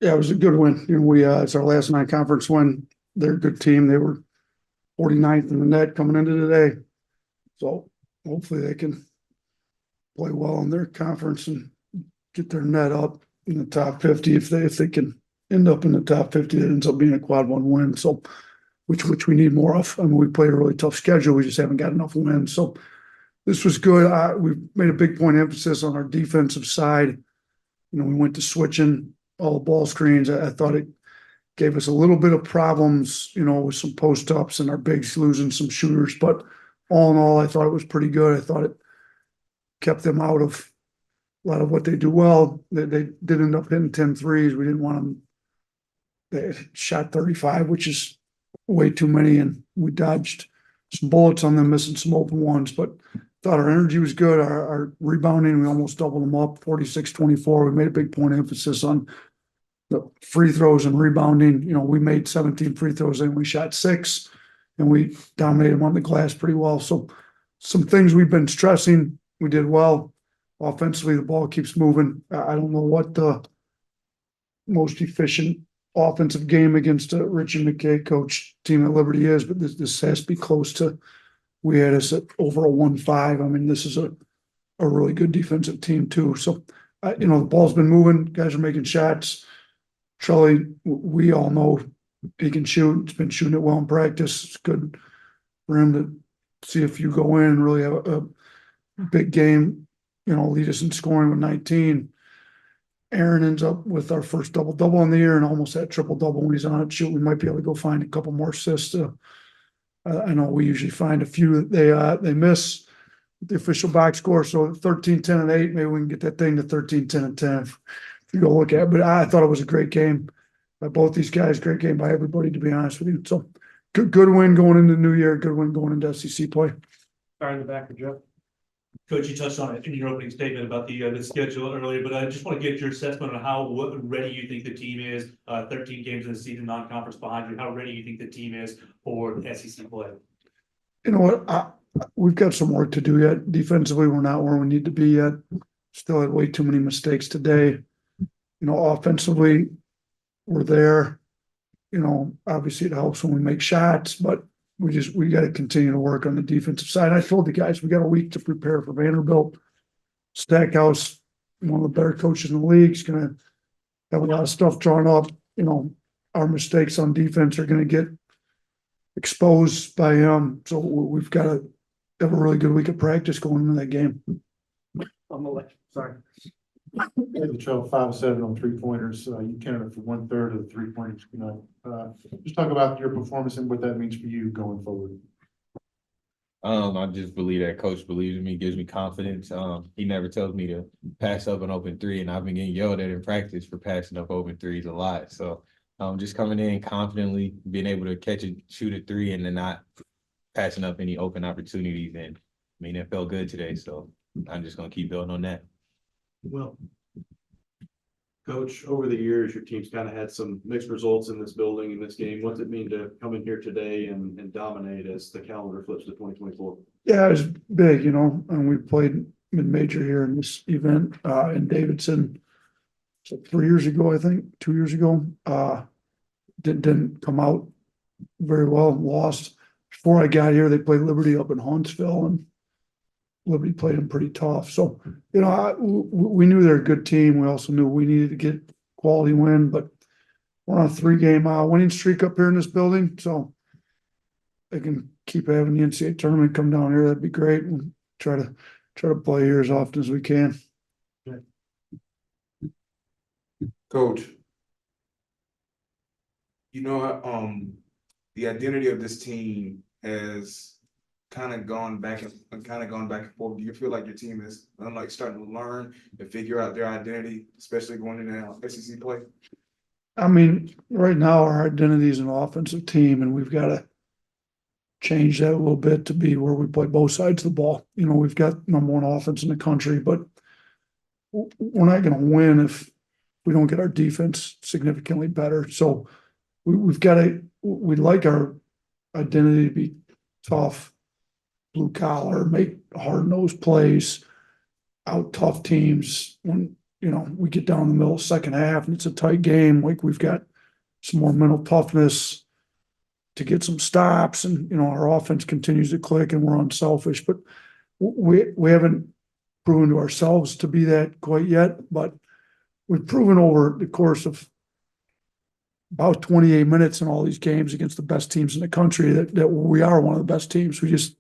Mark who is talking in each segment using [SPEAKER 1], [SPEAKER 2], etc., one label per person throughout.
[SPEAKER 1] Yeah, it was a good win. It's our last non-conference win. They're a good team. They were 49th in the net coming into today. So hopefully they can play well in their conference and get their net up in the top 50. If they can end up in the top 50, it ends up being a quad one win. So which we need more of. I mean, we played a really tough schedule. We just haven't got enough wins. So this was good. We made a big point of emphasis on our defensive side. We went to switching all the ball screens. I thought it gave us a little bit of problems, with some post ups and our bigs losing some shooters. But all in all, I thought it was pretty good. I thought it kept them out of a lot of what they do well. They did end up hitting 10 threes. We didn't want them. They shot 35, which is way too many, and we dodged some bullets on them, missing some open ones. But thought our energy was good. Our rebounding, we almost doubled them up, 46-24. We made a big point of emphasis on the free throws and rebounding. We made 17 free throws and we shot 6, and we dominated them on the glass pretty well. So some things we've been stressing, we did well. Offensively, the ball keeps moving. I don't know what the most efficient offensive game against a Richie McKay coach team at Liberty is, but this has to be close to. We had us at over a 1-5. I mean, this is a really good defensive team too. So, the ball's been moving. Guys are making shots. Charlie, we all know he can shoot. He's been shooting it well in practice. It's good for him to see if you go in and really have a big game, lead us in scoring with 19. Aaron ends up with our first double-double on the year and almost that triple-double when he's on it. Shoot, we might be able to go find a couple more assists. I know we usually find a few that they miss the official box score. So 13, 10, and 8, maybe we can get that thing to 13, 10, and 10 if you go look at it. But I thought it was a great game by both these guys. Great game by everybody, to be honest with you. So good win going into the new year. Good win going into SEC play.
[SPEAKER 2] Sorry, in the back for Joe.
[SPEAKER 3] Coach, you touched on it in your opening statement about the schedule earlier, but I just want to get your assessment on how ready you think the team is. 13 games in the season, non-conference behind you. How ready you think the team is for SEC play?
[SPEAKER 1] You know what? We've got some work to do yet. Defensively, we're not where we need to be yet. Still had way too many mistakes today. Offensively, we're there. Obviously it helps when we make shots, but we got to continue to work on the defensive side. I told the guys we got a week to prepare for Vanderbilt. Stackhouse, one of the better coaches in the league, is going to have a lot of stuff drawn up. Our mistakes on defense are going to get exposed by him. So we've got to have a really good week of practice going into that game.
[SPEAKER 2] I'm gonna let you, sorry.
[SPEAKER 4] Latrell 5-7 on 3-pointers. You counted for 1/3 of the 3-pointers. Just talk about your performance and what that means for you going forward.
[SPEAKER 5] I just believe that coach believes in me, gives me confidence. He never tells me to pass up an open 3, and I've been getting yelled at in practice for passing up open 3s a lot. So just coming in confidently, being able to shoot a 3, and then not passing up any open opportunities. And I mean, it felt good today. So I'm just gonna keep building on that.
[SPEAKER 6] Well, Coach, over the years, your team's kind of had some mixed results in this building, in this game. What's it mean to come in here today and dominate as the calendar flips to 2024?
[SPEAKER 1] Yeah, it was big, and we played mid-major here in this event in Davidson. So 3 years ago, I think, 2 years ago. Didn't come out very well, lost. Before I got here, they played Liberty up in Huntsville, and Liberty played them pretty tough. So, we knew they're a good team. We also knew we needed to get quality win, but we're on a 3-game winning streak up here in this building. So they can keep having the NCAA tournament come down here. That'd be great. And try to play here as often as we can.
[SPEAKER 7] Coach, the identity of this team has kind of gone back and forth. Do you feel like your team is starting to learn and figure out their identity, especially going into SEC play?
[SPEAKER 1] I mean, right now our identity is an offensive team, and we've got to change that a little bit to be where we play both sides of the ball. We've got number 1 offense in the country, but we're not going to win if we don't get our defense significantly better. So we'd like our identity to be tough, blue collar, make hard-nosed plays, out tough teams. When you know, we get down in the middle of the second half and it's a tight game, like we've got some more mental toughness to get some stops, and, you know, our offense continues to click and we're unselfish, but we haven't proven to ourselves to be that quite yet, but we've proven over the course of about 28 minutes in all these games against the best teams in the country that we are one of the best teams. We just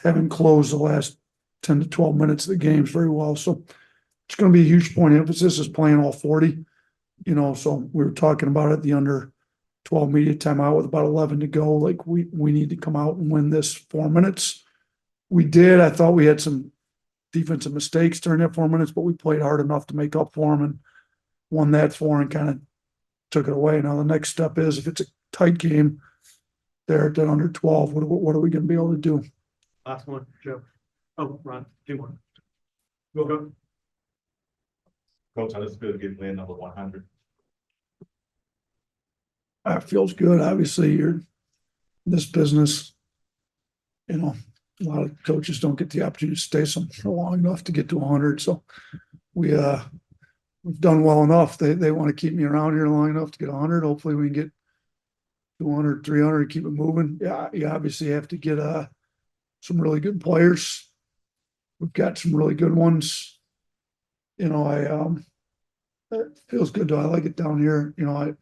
[SPEAKER 1] haven't closed the last 10 to 12 minutes of the games very well. So it's going to be a huge point of emphasis is playing all 40, you know, so we were talking about it, the under 12 media timeout with about 11 to go. Like we need to come out and win this 4 minutes. We did. I thought we had some defensive mistakes during that 4 minutes, but we played hard enough to make up for them and won that 4 and kind of took it away. Now the next step is if it's a tight game there at under 12, what are we going to be able to do?
[SPEAKER 2] Last one, Joe. Oh, Ron, do one. Go.
[SPEAKER 8] Coach, how does it feel to get win number 100?
[SPEAKER 1] It feels good. Obviously, you're in this business, you know, a lot of coaches don't get the opportunity to stay somewhere long enough to get to 100. So we've done well enough. They want to keep me around here long enough to get 100. Hopefully we can get 200, 300 and keep it moving. Yeah, you obviously have to get some really good players. We've got some really good ones. You know, it feels good though. I like it down here. You know,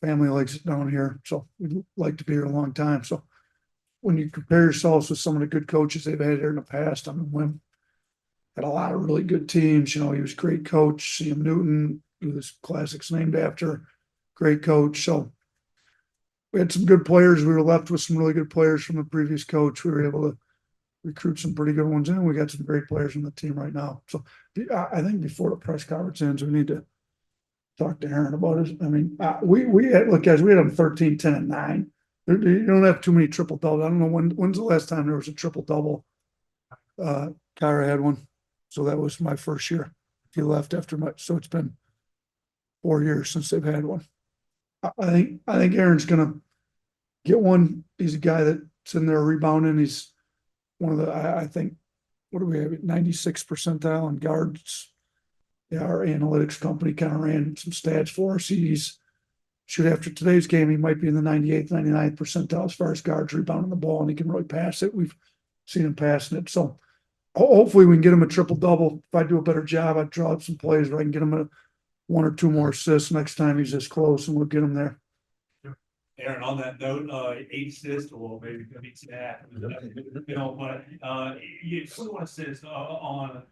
[SPEAKER 1] family likes it down here, so we'd like to be here a long time. So when you compare yourselves with some of the good coaches they've had here in the past, I mean, Wim had a lot of really good teams. You know, he was a great coach. C.M. Newton, who this classic's named after, great coach. So we had some good players. We were left with some really good players from the previous coach. We were able to recruit some pretty good ones in. We got some great players on the team right now. So I think before the press conference ends, we need to talk to Aaron about it. I mean, we had, look, guys, we had them 13, 10, and 9. You don't have too many triple doubles. I don't know when's the last time there was a triple double. Kyra had one, so that was my first year. He left after so it's been 4 years since they've had one. I think Aaron's gonna get one. He's a guy that's in there rebounding. He's one of the I think, what do we have, 96th percentile in guards. Yeah, our analytics company kind of ran some stats for us. Should after today's game, he might be in the 98th, 99th percentile as far as guards rebounding the ball, and he can really pass it. We've seen him passing it. So hopefully we can get him a triple double. If I do a better job, I'd draw up some plays where I can get him 1 or 2 more assists next time he's this close, and we'll get him there.
[SPEAKER 3] Aaron, on that note, 8 assists, or maybe that, you know, but you 21 assists on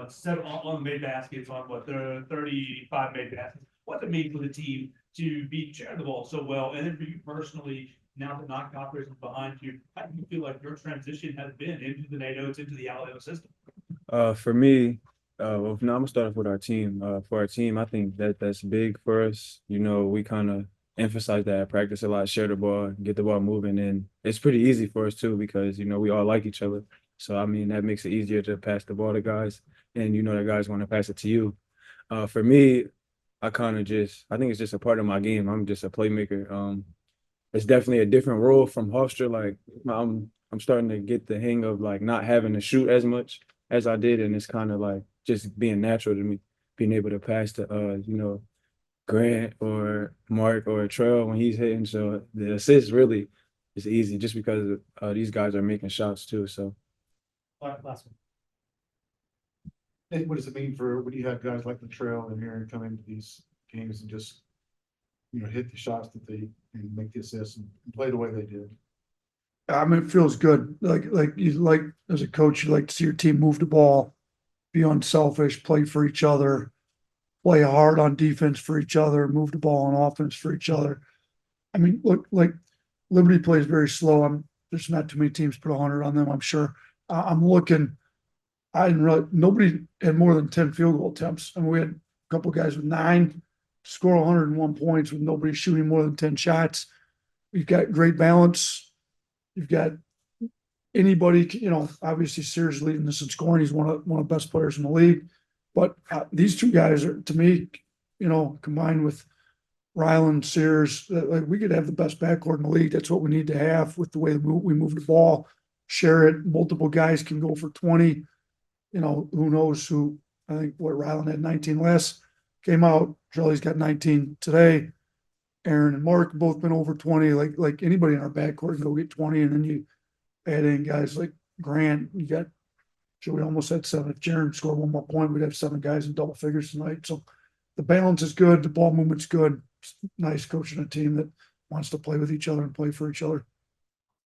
[SPEAKER 3] 7 on the made baskets on what 35 made baskets. What does it mean for the team to be sharing the ball so well, and then for you personally, now that knock operations behind you, how do you feel like your transition has been into the NATOs, into the Alabama system?
[SPEAKER 9] For me, well, now I'm gonna start off with our team. For our team, I think that's big for us. You know, we kind of emphasize that at practice a lot, share the ball, get the ball moving, and it's pretty easy for us too because, you know, we all like each other. So, I mean, that makes it easier to pass the ball to guys, and you know the guys want to pass it to you. For me, I think it's just a part of my game. I'm just a playmaker. It's definitely a different role from Hofstra. Like I'm starting to get the hang of like not having to shoot as much as I did, and it's kind of like just being natural to me, being able to pass to you know, Grant or Mark or Latrell when he's hitting. So the assist really is easy just because these guys are making shots too. So
[SPEAKER 2] Last one.
[SPEAKER 4] And what does it mean for when you have guys like Latrell and Aaron come into these games and just, you know, hit the shots that they and make the assists and play the way they did?
[SPEAKER 1] I mean, it feels good. Like you like as a coach, you like to see your team move the ball, be unselfish, play for each other, play hard on defense for each other, move the ball on offense for each other. I mean, look, like Liberty plays very slow. There's not too many teams put 100 on them, I'm sure. I'm looking. Nobody had more than 10 field goal attempts. I mean, we had a couple of guys with 9 score 101 points with nobody shooting more than 10 shots. We've got great balance. You've got anybody, you know, obviously Sears leading this in scoring. He's one of the best players in the league. But these 2 guys are, to me, you know, combined with Ryland, Sears, like we could have the best backcourt in the league. That's what we need to have with the way we move the ball, share it. Multiple guys can go for 20. You know, who knows who I think what Ryland had 19 last came out. Charlie's got 19 today. Aaron and Mark both been over 20. Like anybody in our backcourt can go get 20, and then you add in guys like Grant. You got Joey almost had 7. If Jaron scored one more point, we'd have 7 guys in double figures tonight. So the balance is good. The ball movement's good. Nice coaching a team that wants to play with each other and play for each other.